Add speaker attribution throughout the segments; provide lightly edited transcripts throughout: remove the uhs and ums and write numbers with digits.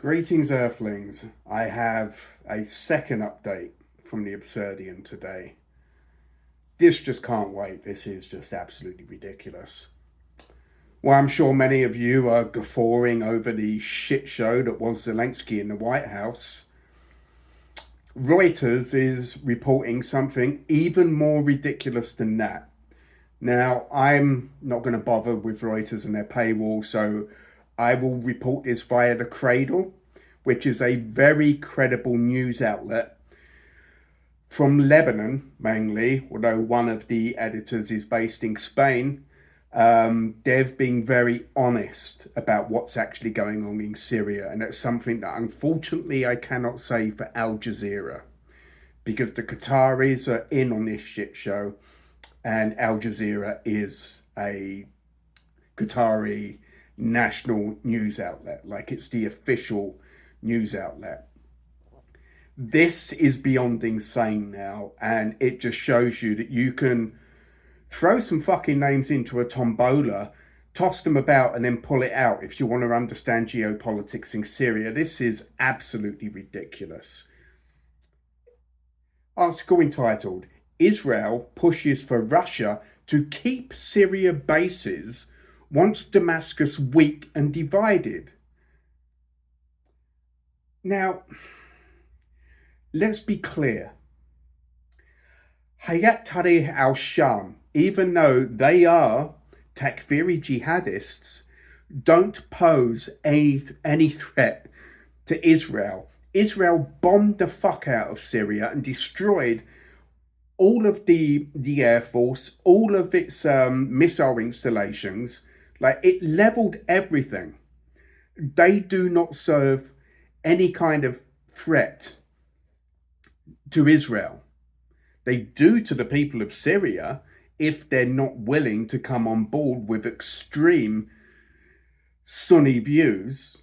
Speaker 1: Greetings, Earthlings. I have a second update from the Absurdian today. This just can't wait. This is just absolutely ridiculous. Well, I'm sure many of you are guffawing over the shit show that was Zelensky in the White House. Reuters is reporting something even more ridiculous than that. Now, I'm not going to bother with Reuters and their paywall, so I will report this via The Cradle, which is a very credible news outlet from Lebanon, mainly, although one of the editors is based in Spain. They've been very honest about what's actually going on in Syria, and it's something that unfortunately I cannot say for Al Jazeera, because the Qataris are in on this shit show, and Al Jazeera is a Qatari national news outlet, like it's the official news outlet. This is beyond insane now, and it just shows you that you can throw some fucking names into a tombola, toss them about, and then pull it out if you want to understand geopolitics in Syria. This is absolutely ridiculous. Article entitled, Israel pushes for Russia to keep Syria bases once Damascus weak and divided. Now, let's be clear. Hayat Tahrir al-Sham, even though they are Takfiri jihadists, don't pose any threat to Israel. Israel bombed the fuck out of Syria and destroyed all of the Air Force, all of its missile installations. Like, it leveled everything. They do not serve any kind of threat to Israel. They do to the people of Syria if they're not willing to come on board with extreme Sunni views.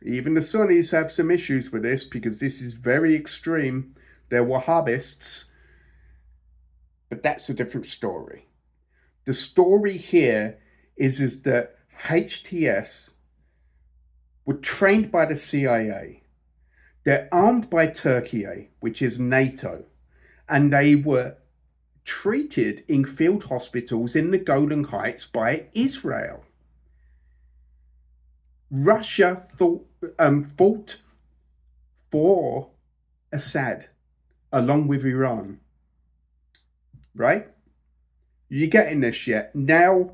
Speaker 1: Even the Sunnis have some issues with this because this is very extreme. They're Wahhabists. But that's a different story. The story here is that HTS were trained by the CIA. They're armed by Turkey, which is NATO, and they were treated in field hospitals in the Golan Heights by Israel. Russia fought for Assad along with Iran. Right? You getting this yet? Now,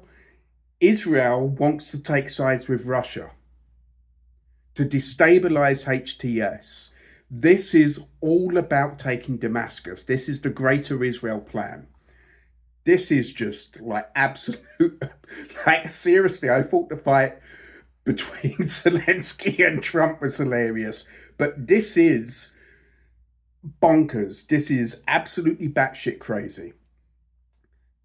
Speaker 1: Israel wants to take sides with Russia to destabilize HTS. This is all about taking Damascus. This is the Greater Israel plan. This is just like absolute, like seriously, I thought the fight between Zelensky and Trump was hilarious, but this is bonkers. This is absolutely batshit crazy.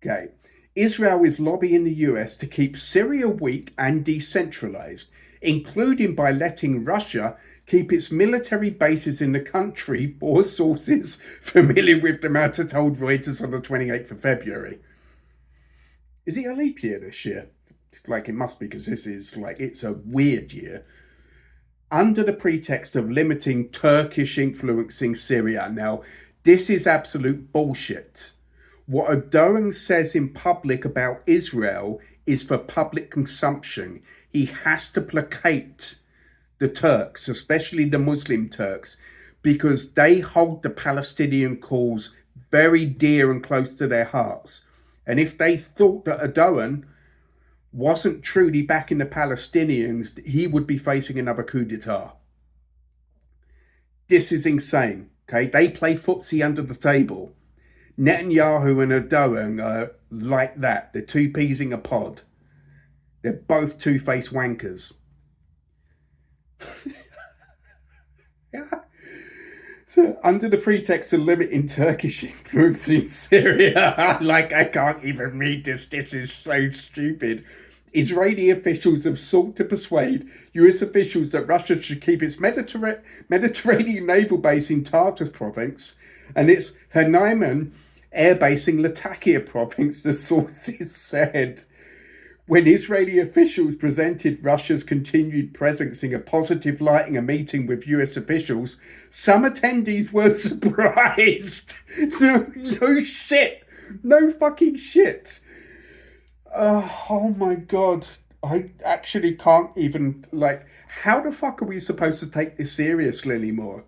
Speaker 1: Okay. Israel is lobbying the US to keep Syria weak and decentralized, including by letting Russia keep its military bases in the country, four sources familiar with the matter told Reuters on the 28th of February. Is it a leap year this year? Like, it must be, because this is like, it's a weird year. Under the pretext of limiting Turkish influence in Syria. Now, this is absolute bullshit. What Erdogan says in public about Israel is for public consumption. He has to placate the Turks, especially the Muslim Turks, because they hold the Palestinian cause very dear and close to their hearts. And if they thought that Erdogan wasn't truly backing the Palestinians, he would be facing another coup d'etat. This is insane, okay? They play footsie under the table. Netanyahu and Erdogan are like that. They're two peas in a pod. They're both two-faced wankers. Yeah. So, under the pretext of limiting Turkish influence in Syria, like, I can't even read this. This is so stupid. Israeli officials have sought to persuade US officials that Russia should keep its Mediterranean naval base in Tartus province and its Hanaiman air base in Latakia province, the sources said. When Israeli officials presented Russia's continued presence in a positive light in a meeting with US officials, some attendees were surprised. No shit. No fucking shit. Oh my God. I actually can't even, like, how the fuck are we supposed to take this seriously anymore?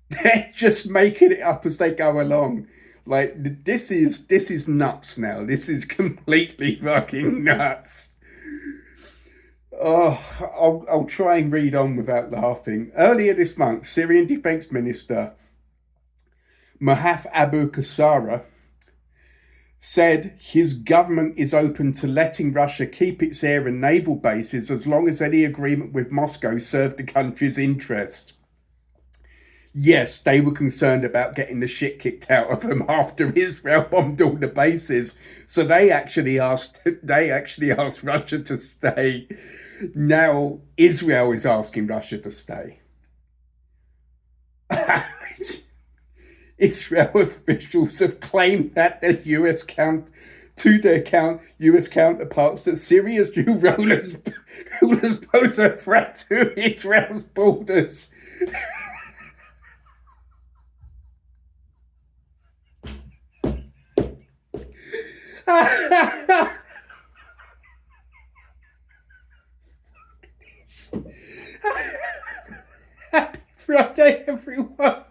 Speaker 1: They're just making it up as they go along. Like, this is nuts now. This is completely fucking nuts. Oh, I'll try and read on without laughing. Earlier this month, Syrian Defense Minister Mahaf Abu Qassara said his government is open to letting Russia keep its air and naval bases as long as any agreement with Moscow served the country's interest. Yes, they were concerned about getting the shit kicked out of them after Israel bombed all the bases. So they actually asked Russia to stay. Now Israel is asking Russia to stay. Israel officials have claimed that their US counterparts that Syria's new rulers pose a threat to Israel's borders. Happy Friday, everyone.